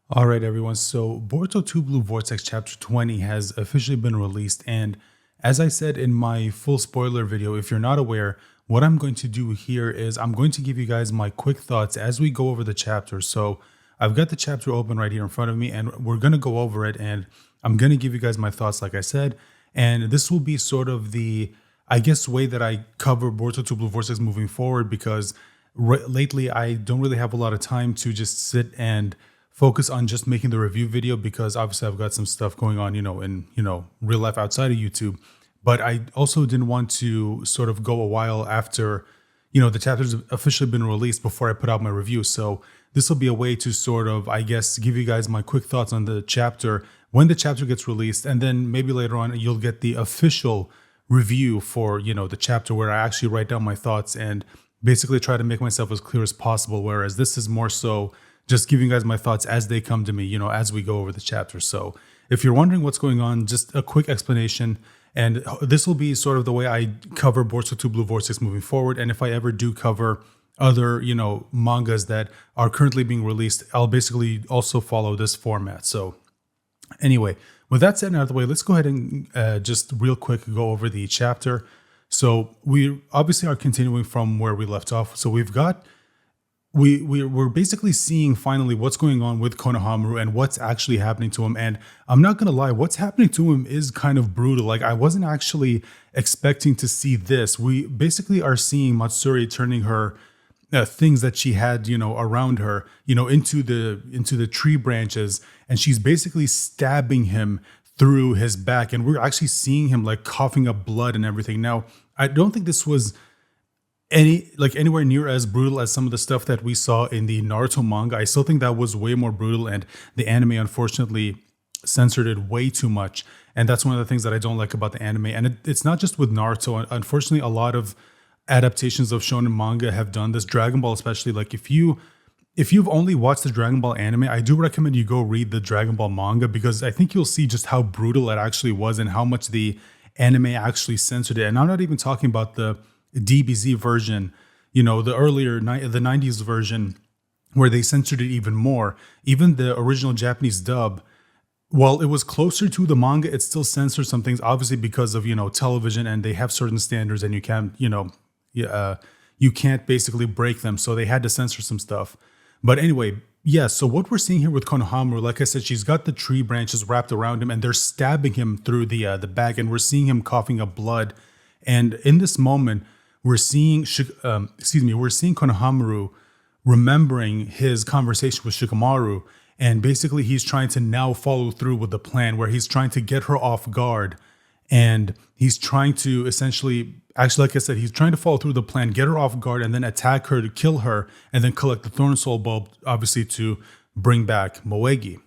All right, everyone. So, Boruto 2 Blue Vortex Chapter 20 has officially been released. And as I said in my full spoiler video, if you're not aware, what I'm going to do here is I'm going to give you guys my quick thoughts as we go over the chapter. So, I've got the chapter open right here in front of me, and we're going to go over it. And I'm going to give you guys my thoughts, like I said. And this will be sort of the, I guess, way that I cover Boruto 2 Blue Vortex moving forward because lately I don't really have a lot of time to just sit and focus on just making the review video because obviously I've got some stuff going on, in real life outside of YouTube. But I also didn't want to sort of go a while after, the chapter's officially been released before I put out my review. So this will be a way to sort of, I guess, give you guys my quick thoughts on the chapter when the chapter gets released, and then maybe later on you'll get the official review for the chapter where I actually write down my thoughts and basically try to make myself as clear as possible. Whereas this is more so just giving you guys my thoughts as they come to me, as we go over the chapter. So if you're wondering what's going on, just a quick explanation. And this will be sort of the way I cover Boruto 2 Blue Vortex moving forward. And if I ever do cover other, mangas that are currently being released, I'll basically also follow this format. So anyway, with that said out of the way, let's go ahead and just real quick go over the chapter. So we obviously are continuing from where we left off. So we've got we're basically seeing finally what's going on with Konohamaru and what's actually happening to him. And I'm not going to lie, what's happening to him is kind of brutal. Like, I wasn't actually expecting to see this. We basically are seeing Matsuri turning her things that she had, around her, into the tree branches. And she's basically stabbing him through his back. And we're actually seeing him like coughing up blood and everything. Now, I don't think this was anywhere near as brutal as some of the stuff that we saw in the Naruto manga. I still think that was way more brutal, and the anime unfortunately censored it way too much. And that's one of the things that I don't like about the anime. And it's not just with Naruto. Unfortunately, a lot of adaptations of shonen manga have done this. Dragon Ball, especially. Like if you've only watched the Dragon Ball anime, I do recommend you go read the Dragon Ball manga because I think you'll see just how brutal it actually was and how much the anime actually censored it. And I'm not even talking about the DBZ version, the earlier, the 90s version where they censored it even more. Even the original Japanese dub, while it was closer to the manga, it still censored some things, obviously because of, television, and they have certain standards and you can't, you can't basically break them. So they had to censor some stuff. But anyway, yeah, so what we're seeing here with Konohamaru, like I said, she's got the tree branches wrapped around him and they're stabbing him through the back, and we're seeing him coughing up blood. And in this moment, we're seeing Konohamaru remembering his conversation with Shikamaru, and basically he's trying to now follow through with the plan where he's trying to get her off guard, and he's trying to essentially, actually, like I said, he's trying to follow through the plan, get her off guard, and then attack her to kill her, and then collect the Thorn Soul Bulb, obviously to bring back Moegi.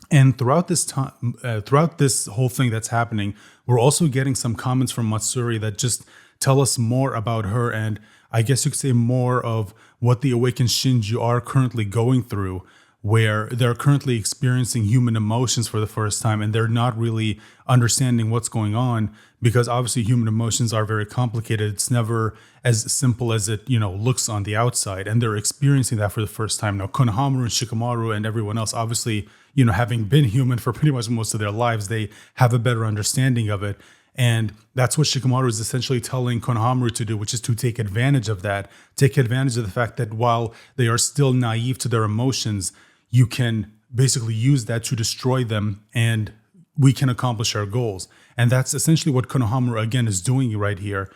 And throughout this time, throughout this whole thing that's happening, we're also getting some comments from Matsuri that just tell us more about her, and I guess you could say more of what the awakened Shinjuu are currently going through, where they're currently experiencing human emotions for the first time, and they're not really understanding what's going on because obviously human emotions are very complicated. It's never as simple as it, looks on the outside, and they're experiencing that for the first time. Now, Konohamaru and Shikamaru and everyone else, obviously, having been human for pretty much most of their lives, they have a better understanding of it. And that's what Shikamaru is essentially telling Konohamaru to do, which is to take advantage of that. Take advantage of the fact that while they are still naive to their emotions, you can basically use that to destroy them and we can accomplish our goals. And that's essentially what Konohamaru, again, is doing right here.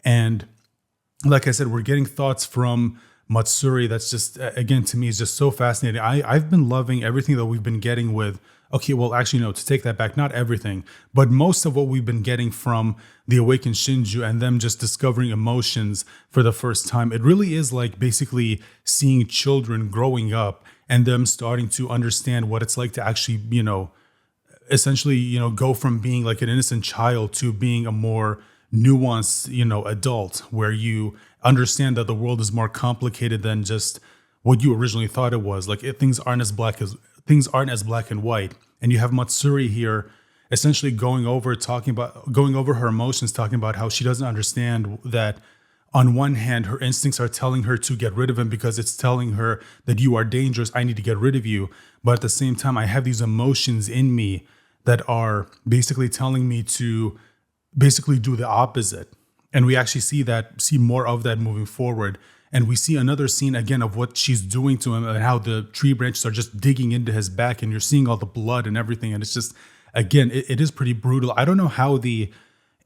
And like I said, we're getting thoughts from Matsuri that's just, again, to me, is just so fascinating. I've been loving everything that we've been getting with, okay, well, actually, no, to take that back, not everything, but most of what we've been getting from the awakened Shinjuu and them just discovering emotions for the first time. It really is like basically seeing children growing up and them starting to understand what it's like to actually, essentially, go from being like an innocent child to being a more nuanced, adult, where you understand that the world is more complicated than just what you originally thought it was. Like things aren't as black and white. And you have Matsuri here essentially going over her emotions, talking about how she doesn't understand that on one hand, her instincts are telling her to get rid of him because it's telling her that you are dangerous. I need to get rid of you. But at the same time, I have these emotions in me that are basically telling me to basically do the opposite. And we actually see more of that moving forward. And we see another scene again of what she's doing to him and how the tree branches are just digging into his back, and you're seeing all the blood and everything. And it's just, again, it is pretty brutal. I don't know how the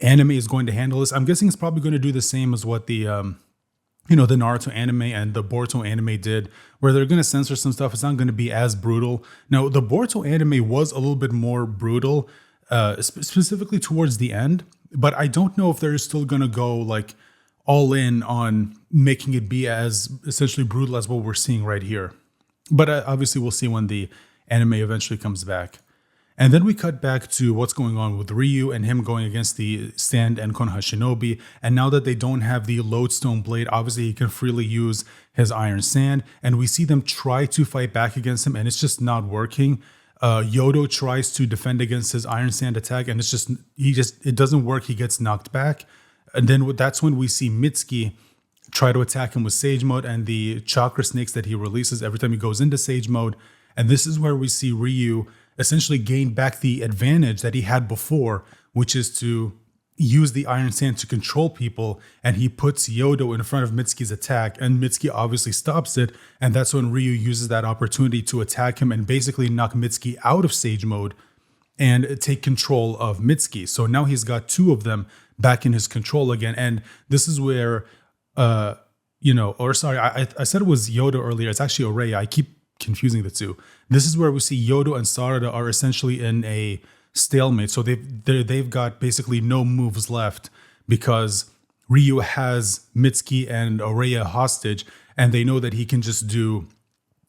anime is going to handle this. I'm guessing it's probably going to do the same as what the the Naruto anime and the Boruto anime did, where they're going to censor some stuff. It's not going to be as brutal. Now, the Boruto anime was a little bit more brutal, specifically towards the end, but I don't know if they're still going to go like all in on making it be as essentially brutal as what we're seeing right here. But obviously we'll see when the anime eventually comes back. And then we cut back to what's going on with Ryu and him going against the Stand and Konoha Shinobi. And now that they don't have the Lodestone Blade, obviously he can freely use his Iron Sand. And we see them try to fight back against him, and it's just not working. Yodo tries to defend against his Iron Sand attack, and it doesn't work. He gets knocked back. And then that's when we see Mitsuki try to attack him with Sage Mode and the chakra snakes that he releases every time he goes into Sage Mode. And this is where we see Ryu essentially gain back the advantage that he had before, which is to use the Iron Sand to control people. And he puts Yodo in front of Mitsuki's attack, and Mitsuki obviously stops it. And that's when Ryu uses that opportunity to attack him and basically knock Mitsuki out of Sage Mode and take control of Mitsuki. So now he's got two of them back in his control again. And this is where, I said it was Yodo earlier. It's actually Oreya. I keep confusing the two. This is where we see Yodo and Sarada are essentially in a stalemate. So they've got basically no moves left because Ryu has Mitsuki and Oreya hostage, and they know that he can just do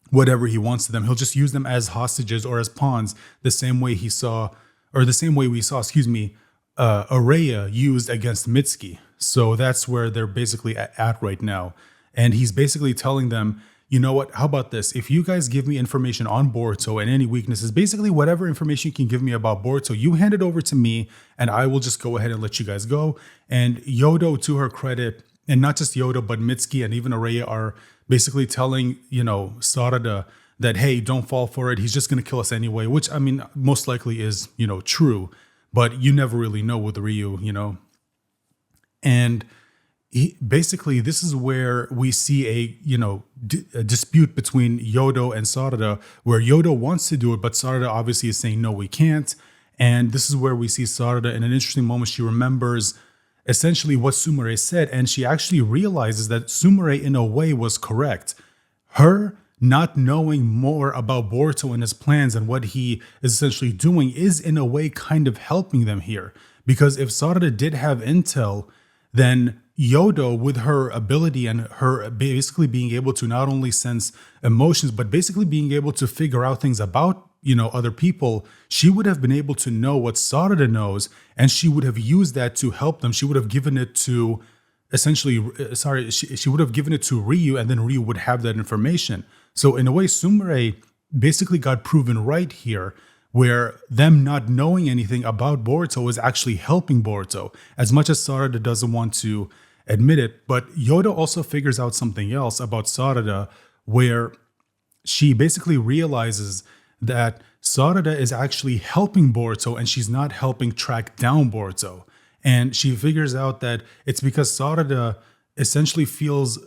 whatever he wants to them. He'll just use them as hostages or as pawns, the same way we saw Oreya used against Mitsuki. So that's where they're basically at right now. And he's basically telling them, you know what, how about this? If you guys give me information on Boruto and any weaknesses, basically whatever information you can give me about Boruto, you hand it over to me and I will just go ahead and let you guys go. And Yodo, to her credit, and not just Yodo, but Mitsuki and even Oreya are basically telling, Sarada that, hey, don't fall for it. He's just going to kill us anyway, which, I mean, most likely is, true. But you never really know with Ryu, And basically, this is where we see a dispute between Yodo and Sarada, where Yodo wants to do it, but Sarada obviously is saying, no, we can't. And this is where we see Sarada in an interesting moment. She remembers essentially what Sumire said, and she actually realizes that Sumire, in a way, was correct. Her not knowing more about Boruto and his plans and what he is essentially doing is in a way kind of helping them here. Because if Sarada did have intel, then Yodo, with her ability and her basically being able to not only sense emotions, but basically being able to figure out things about, other people, she would have been able to know what Sarada knows, and she would have used that to help them. She would have given it to she would have given it to Ryu, and then Ryu would have that information. So in a way, Sumire basically got proven right here, where them not knowing anything about Boruto is actually helping Boruto, as much as Sarada doesn't want to admit it. But Yoda also figures out something else about Sarada, where she basically realizes that Sarada is actually helping Boruto and she's not helping track down Boruto. And she figures out that it's because Sarada essentially feels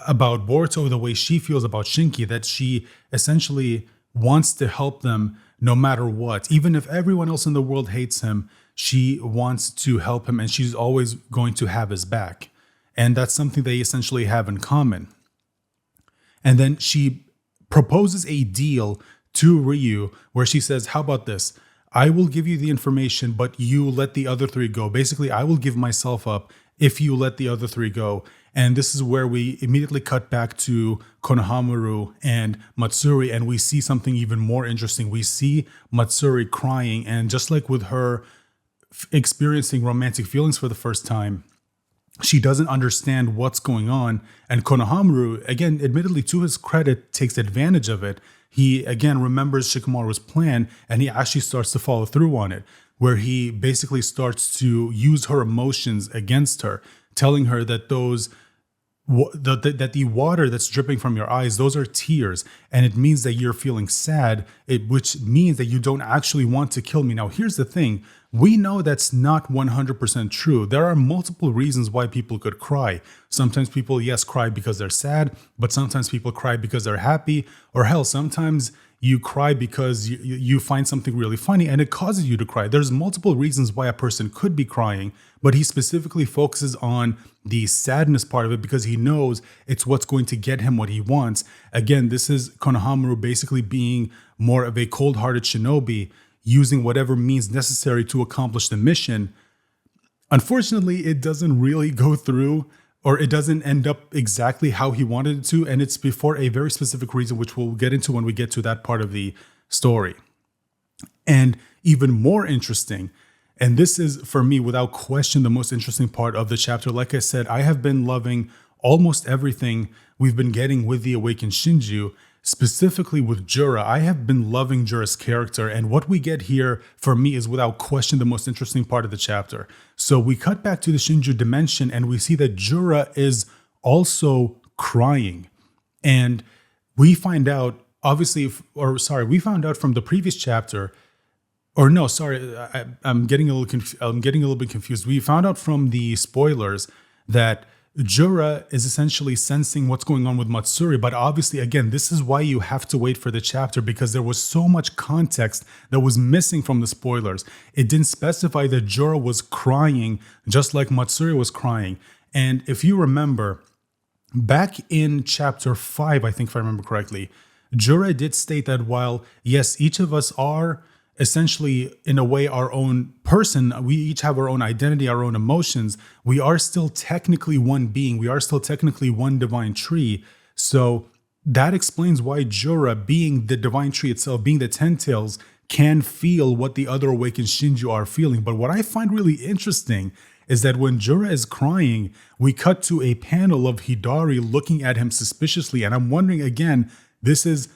about Boruto the way she feels about Shinki, that she essentially wants to help them no matter what. Even if everyone else in the world hates him, she wants to help him and she's always going to have his back. And that's something they essentially have in common. And then she proposes a deal to Ryu where she says, how about this? I will give you the information, but you let the other three go. Basically, I will give myself up if you let the other three go. And this is where we immediately cut back to Konohamaru and Matsuri, and we see something even more interesting. We see Matsuri crying, and just like with her experiencing romantic feelings for the first time, she doesn't understand what's going on. And Konohamaru, again, admittedly to his credit, takes advantage of it. He, again, remembers Shikamaru's plan, and he actually starts to follow through on it, where he basically starts to use her emotions against her, telling her that those that the water that's dripping from your eyes, those are tears, and it means that you're feeling sad, which means that you don't actually want to kill me. Now, here's the thing. We know that's not 100% true. There are multiple reasons why people could cry. Sometimes people, yes, cry because they're sad, but sometimes people cry because they're happy, or hell, sometimes you cry because you find something really funny and it causes you to cry. There's multiple reasons why a person could be crying, but he specifically focuses on the sadness part of it because he knows it's what's going to get him what he wants. Again, this is Konohamaru basically being more of a cold-hearted shinobi, using whatever means necessary to accomplish the mission. Unfortunately, it doesn't really go through, or it doesn't end up exactly how he wanted it to, and it's for a very specific reason, which we'll get into when we get to that part of the story. And even more interesting, and this is, for me, without question, the most interesting part of the chapter. Like I said, I have been loving almost everything we've been getting with the Awakened Shinjuu, specifically with Jura. I have been loving Jura's character, and what we get here, for me, is without question the most interesting part of the chapter. So we cut back to the Shinjuu dimension, and we see that Jura is also crying. And we find out, we found out from the previous chapter, or no, sorry, I'm getting a little bit confused. We found out from the spoilers that Jura is essentially sensing what's going on with Matsuri, but obviously, again, this is why you have to wait for the chapter, because there was so much context that was missing from the spoilers. It didn't specify that Jura was crying just like Matsuri was crying. And if you remember, back in chapter 5, I think if I remember correctly, Jura did state that while, yes, each of us are essentially, in a way, our own person, we each have our own identity, our own emotions, we are still technically one being, we are still technically one divine tree. So that explains why Jura, being the divine tree itself, being the Ten Tails, can feel what the other awakened Shinjuu are feeling. But what I find really interesting is that when Jura is crying, we cut to a panel of Hidari looking at him suspiciously. And I'm wondering, again, this is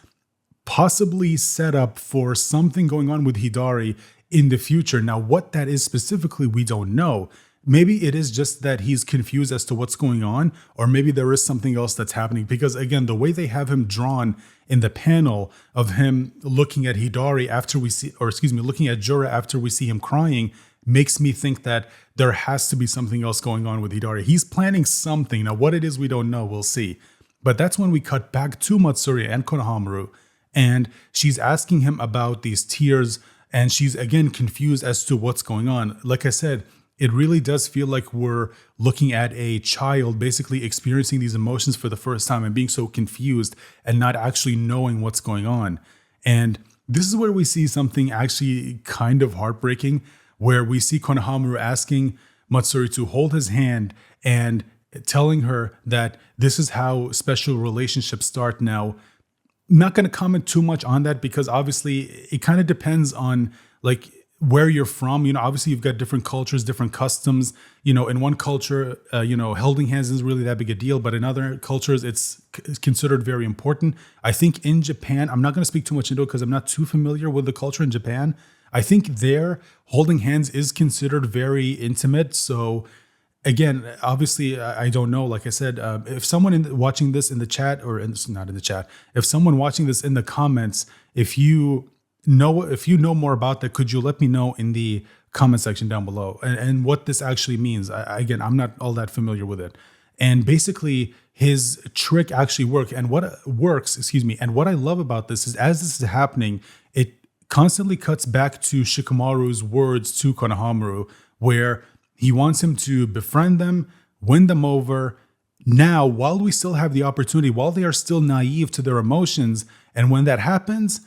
possibly set up for something going on with Hidari in the future. Now, what that is specifically, we don't know. Maybe it is just that he's confused as to what's going on, or maybe there is something else that's happening. Because again, the way they have him drawn in the panel of him looking at Hidari after we see, or excuse me, looking at Jura after we see him crying, makes me think that there has to be something else going on with Hidari. He's planning something. Now, what it is, we don't know. We'll see. But that's when we cut back to Matsuri and Konohamaru. And she's asking him about these tears, and she's again confused as to what's going on. Like I said, it really does feel like we're looking at a child basically experiencing these emotions for the first time and being so confused and not actually knowing what's going on. And this is where we see something actually kind of heartbreaking, where we see Konohamaru asking Matsuri to hold his hand and telling her that this is how special relationships start. Now, not going to comment too much on that, because obviously it kind of depends on like where you're from. You know, obviously you've got different cultures, different customs. You know, in one culture, holding hands isn't really that big a deal, but in other cultures, it's considered very important. I think in Japan, I'm not going to speak too much into it because I'm not too familiar with the culture in Japan. I think there, holding hands is considered very intimate. So again, obviously, I don't know. Like I said, if someone watching this in the chat, or not in the chat, if someone watching this in the comments, if you know more about that, could you let me know in the comment section down below and what this actually means? Again, I'm not all that familiar with it. And basically, his trick actually worked. And what I love about this is, as this is happening, it constantly cuts back to Shikamaru's words to Konohamaru, where he wants him to befriend them, win them over. Now, while we still have the opportunity, while they are still naive to their emotions, and when that happens,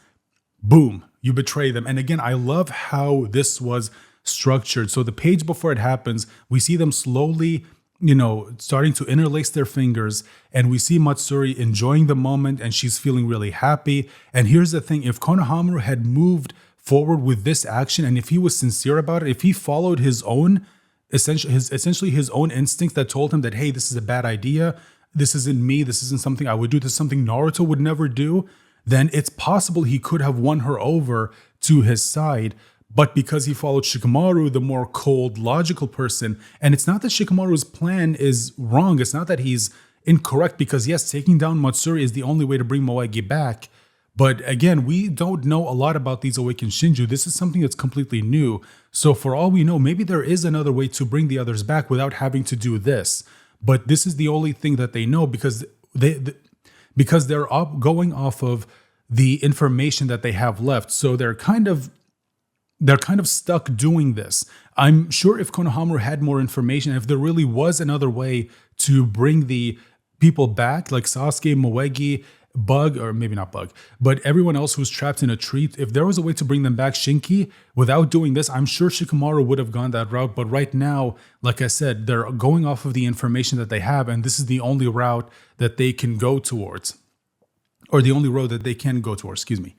boom, you betray them. And again, I love how this was structured. So the page before it happens, we see them slowly, starting to interlace their fingers, and we see Matsuri enjoying the moment, and she's feeling really happy. And here's the thing, if Konohamaru had moved forward with this action, and if he was sincere about it, if he followed his own essentially his own instinct that told him that, hey, this is a bad idea, this isn't me, this isn't something I would do, this is something Naruto would never do, then it's possible he could have won her over to his side. But because he followed Shikamaru, the more cold, logical person, and it's not that Shikamaru's plan is wrong, it's not that he's incorrect because yes, taking down Matsuri is the only way to bring Moegi back. But again, we don't know a lot about these awakened Shinjuu. This is something that's completely new. So for all we know, maybe there is another way to bring the others back without having to do this. But this is the only thing that they know because they're going off of the information that they have left. So they're kind of stuck doing this. I'm sure if Konohamaru had more information, if there really was another way to bring the people back, like Sasuke, Moegi, Bug, or maybe not Bug, but everyone else who's trapped in a tree, if there was a way to bring them back, Shinki, without doing this, I'm sure Shikamaru would have gone that route. But right now, like I said, they're going off of the information that they have, and this is the only route that they can go towards, or the only road that they can go towards, excuse me.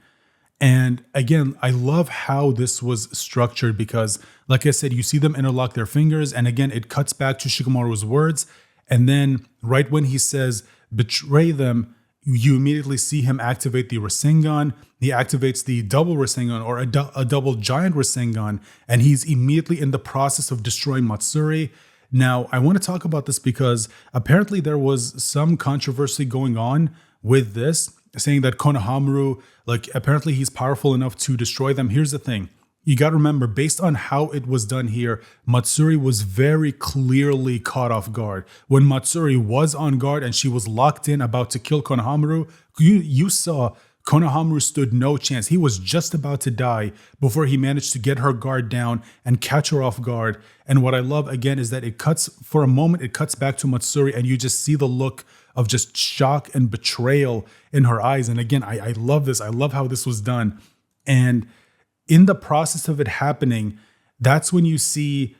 And again, I love how this was structured because, like I said, you see them interlock their fingers, and again, it cuts back to Shikamaru's words, and then right when he says, betray them, you immediately see him activate the Rasengan. He activates the double Rasengan, or a double giant Rasengan, and he's immediately in the process of destroying Matsuri. Now, I want to talk about this because apparently there was some controversy going on with this, saying that Konohamaru, like apparently he's powerful enough to destroy them. Here's the thing. You got to remember, based on how it was done here, Matsuri was very clearly caught off guard. When Matsuri was on guard and she was locked in about to kill Konohamaru, you saw Konohamaru stood no chance. He was just about to die before he managed to get her guard down and catch her off guard. And what I love, again, is that it cuts back to Matsuri, and you just see the look of just shock and betrayal in her eyes. And again, I love this. I love how this was done. And in the process of it happening, that's when you see,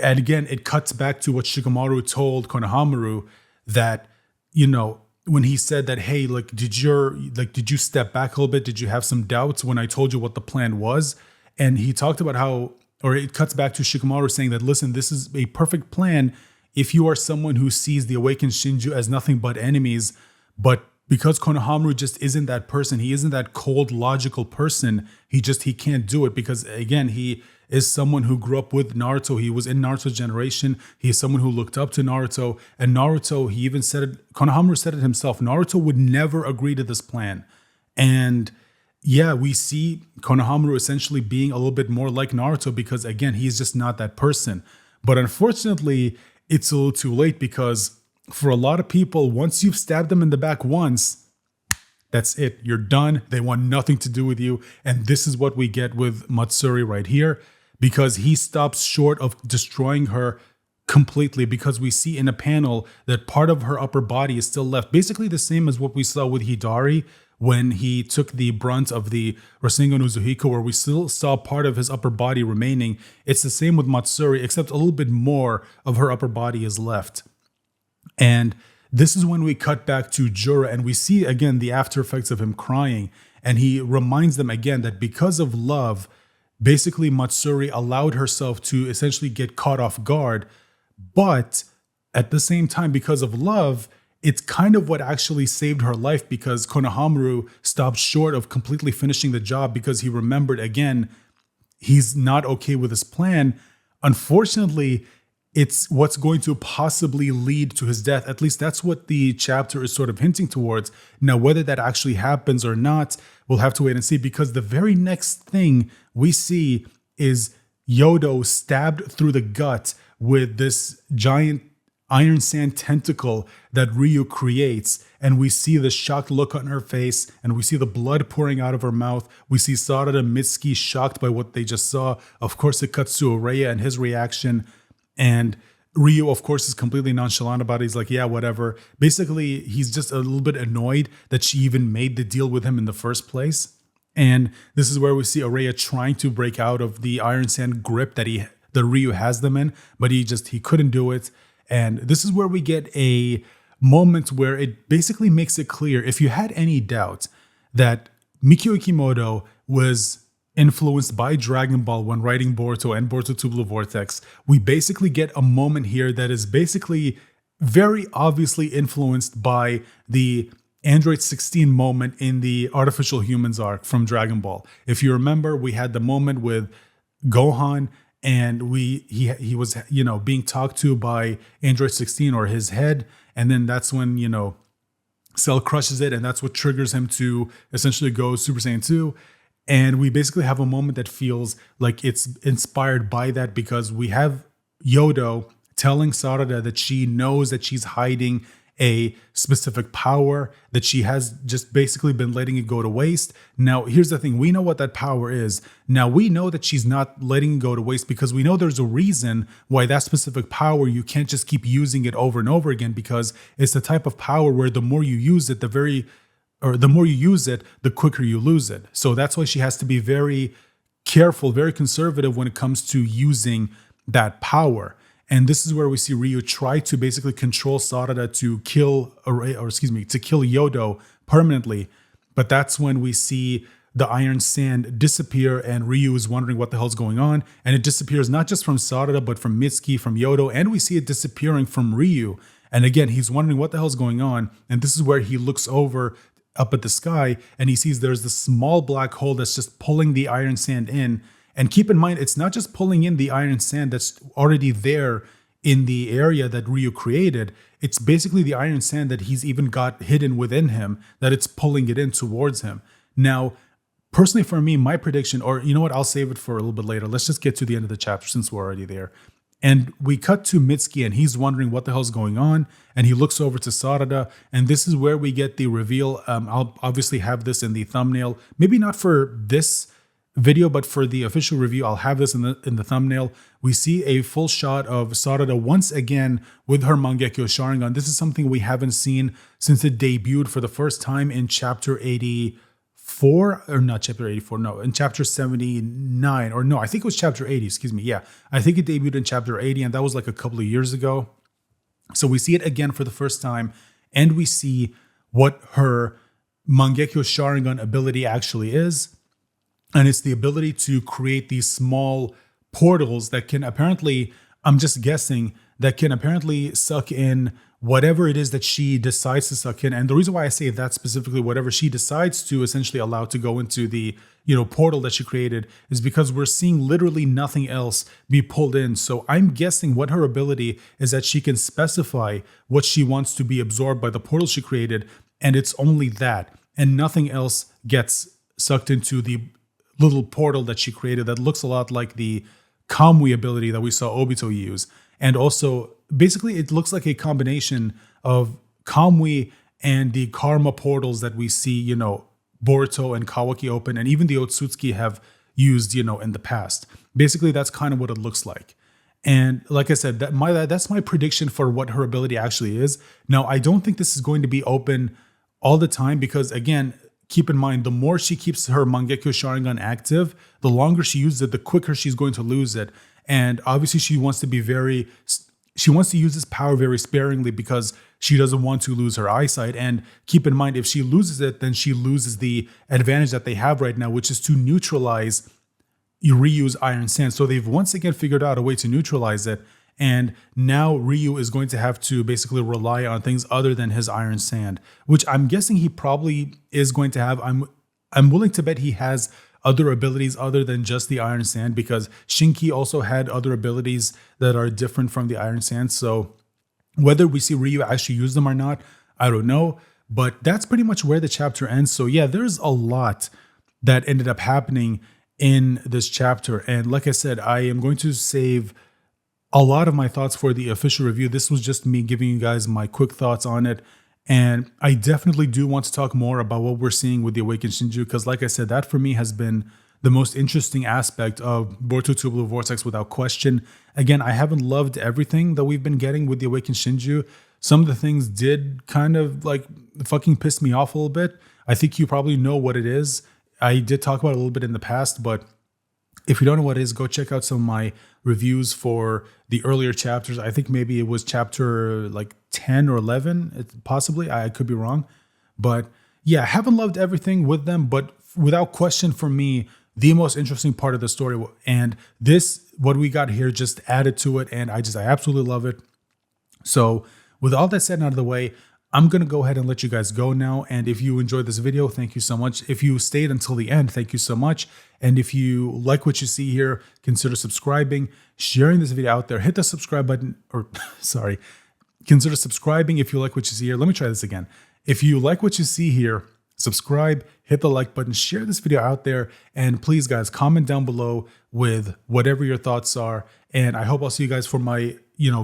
and again, it cuts back to what Shikamaru told Konohamaru, that, you know, when he said that, hey, did you step back a little bit? Did you have some doubts when I told you what the plan was? And he talked about how, or it cuts back to Shikamaru saying that, listen, this is a perfect plan if you are someone who sees the awakened Shinjuu as nothing but enemies. But because Konohamaru just isn't that person, he isn't that cold, logical person, he can't do it because, again, he is someone who grew up with Naruto. He was in Naruto's generation. He is someone who looked up to Naruto. And Naruto, he even said it, Konohamaru said it himself, Naruto would never agree to this plan. And yeah, we see Konohamaru essentially being a little bit more like Naruto because, again, he's just not that person. But unfortunately, it's a little too late because for a lot of people, once you've stabbed them in the back once, that's it. You're done. They want nothing to do with you. And this is what we get with Matsuri right here, because he stops short of destroying her completely, because we see in a panel that part of her upper body is still left. Basically the same as what we saw with Hidari when he took the brunt of the Rasengan Uzuhiko, where we still saw part of his upper body remaining. It's the same with Matsuri, except a little bit more of her upper body is left. And this is when we cut back to Jura, and we see again the after effects of him crying. And he reminds them again that because of love, basically Matsuri allowed herself to essentially get caught off guard. But at the same time, because of love, it's kind of what actually saved her life, because Konohamaru stopped short of completely finishing the job because he remembered, again, he's not okay with his plan. Unfortunately, it's what's going to possibly lead to his death. At least that's what the chapter is sort of hinting towards. Now, whether that actually happens or not, we'll have to wait and see, because the very next thing we see is Yodo stabbed through the gut with this giant iron sand tentacle that Ryu creates. And we see the shocked look on her face, and we see the blood pouring out of her mouth. We see Sarada and Mitsuki shocked by what they just saw. Of course, it cuts to Ureya and his reaction. And Ryu, of course, is completely nonchalant about it. He's like, yeah, whatever. Basically, he's just a little bit annoyed that she even made the deal with him in the first place. And this is where we see Ureya trying to break out of the iron sand grip that Ryu has them in, but he couldn't do it. And this is where we get a moment where it basically makes it clear, if you had any doubt that Mikio Ikimoto was influenced by Dragon Ball when writing Boruto and Boruto 2 Blue Vortex, we basically get a moment here that is basically very obviously influenced by the Android 16 moment in the Artificial Humans arc from Dragon Ball. If you remember, we had the moment with Gohan, and he was being talked to by Android 16 or his head, And then that's when, Cell crushes it, and that's what triggers him to essentially go Super Saiyan 2. And we basically have a moment that feels like it's inspired by that, because we have Yodo telling Sarada that she knows that she's hiding a specific power, that she has just basically been letting it go to waste. Now, here's the thing. We know what that power is. Now, we know that she's not letting it go to waste because we know there's a reason why that specific power, you can't just keep using it over and over again, because it's the type of power where the more you use it, the more you use it, the quicker you lose it. So that's why she has to be very careful, very conservative when it comes to using that power. And this is where we see Ryu try to basically control Sarada to kill Yodo permanently. But that's when we see the Iron Sand disappear, and Ryu is wondering what the hell's going on. And it disappears not just from Sarada, but from Mitsuki, from Yodo, and we see it disappearing from Ryu. And again, he's wondering what the hell's going on. And this is where he looks over up at the sky, and he sees there's this small black hole that's just pulling the Iron Sand in. And keep in mind, it's not just pulling in the Iron Sand that's already there in the area that Ryu created. It's basically the Iron Sand that he's even got hidden within him, that it's pulling it in towards him. Now, personally for me, my prediction, or you know what, I'll save it for a little bit later. Let's just get to the end of the chapter since we're already there. And we cut to Mitsuki, and he's wondering what the hell's going on. And he looks over to Sarada, and this is where we get the reveal. I'll obviously have this in the thumbnail. Maybe not for this video, but for the official review, I'll have this in the thumbnail. We see a full shot of Sarada once again with her Mangekyo Sharingan. This is something we haven't seen since it debuted for the first time in chapter 84, or not chapter 84, no, in chapter 79, or no, I think it was chapter 80, excuse me. Yeah, I think it debuted in chapter 80, and that was like a couple of years ago. So we see it again for the first time, and we see what her Mangekyo Sharingan ability actually is. And it's the ability to create these small portals that can apparently, I'm just guessing, that can apparently suck in whatever it is that she decides to suck in. And the reason why I say that specifically, whatever she decides to essentially allow to go into the portal that she created, is because we're seeing literally nothing else be pulled in. So I'm guessing what her ability is that she can specify what she wants to be absorbed by the portal she created, and it's only that, and nothing else gets sucked into the little portal that she created that looks a lot like the Kamui ability that we saw Obito use. And also, basically, it looks like a combination of Kamui and the Karma portals that we see, Boruto and Kawaki open, and even the Otsutsuki have used, in the past. Basically, that's kind of what it looks like. And like I said, that's my prediction for what her ability actually is. Now, I don't think this is going to be open all the time because, again, keep in mind, the more she keeps her Mangekyo Sharingan active, the longer she uses it, the quicker she's going to lose it. And obviously she wants to use this power very sparingly because she doesn't want to lose her eyesight. And keep in mind, if she loses it, then she loses the advantage that they have right now, which is to neutralize Ryu's Iron Sand. So they've once again figured out a way to neutralize it. And now Ryu is going to have to basically rely on things other than his Iron Sand, which I'm guessing he probably is going to have. I'm willing to bet he has other abilities other than just the Iron Sand, because Shinki also had other abilities that are different from the Iron Sand. So whether we see Ryu actually use them or not, I don't know. But that's pretty much where the chapter ends. So yeah, there's a lot that ended up happening in this chapter. And like I said, I am going to save a lot of my thoughts for the official review. This was just me giving you guys my quick thoughts on it. And I definitely do want to talk more about what we're seeing with the Awakened Shinjuu, because like I said, that for me has been the most interesting aspect of Boruto 2 Blue Vortex without question. Again, I haven't loved everything that we've been getting with the Awakened Shinjuu. Some of the things did kind of like fucking piss me off a little bit. I think you probably know what it is. I did talk about it a little bit in the past, but if you don't know what it is, go check out some of my reviews for the earlier chapters. I think maybe it was chapter like 10 or 11, possibly. I could be wrong. But yeah, I haven't loved everything with them, but without question for me, the most interesting part of the story. And this, what we got here, just added to it. And I absolutely love it. So with all that said and out of the way, I'm going to go ahead and let you guys go now. And if you enjoyed this video, thank you so much. If you stayed until the end, thank you so much. And if you like what you see here, consider subscribing, sharing this video out there, hit the subscribe button, or sorry, consider subscribing if you like what you see here. Let me try this again. If you like what you see here, subscribe, hit the like button, share this video out there, and please guys, comment down below with whatever your thoughts are. And I hope I'll see you guys for my,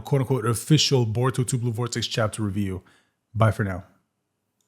quote unquote official Boruto 2 Blue Vortex chapter review. Bye for now.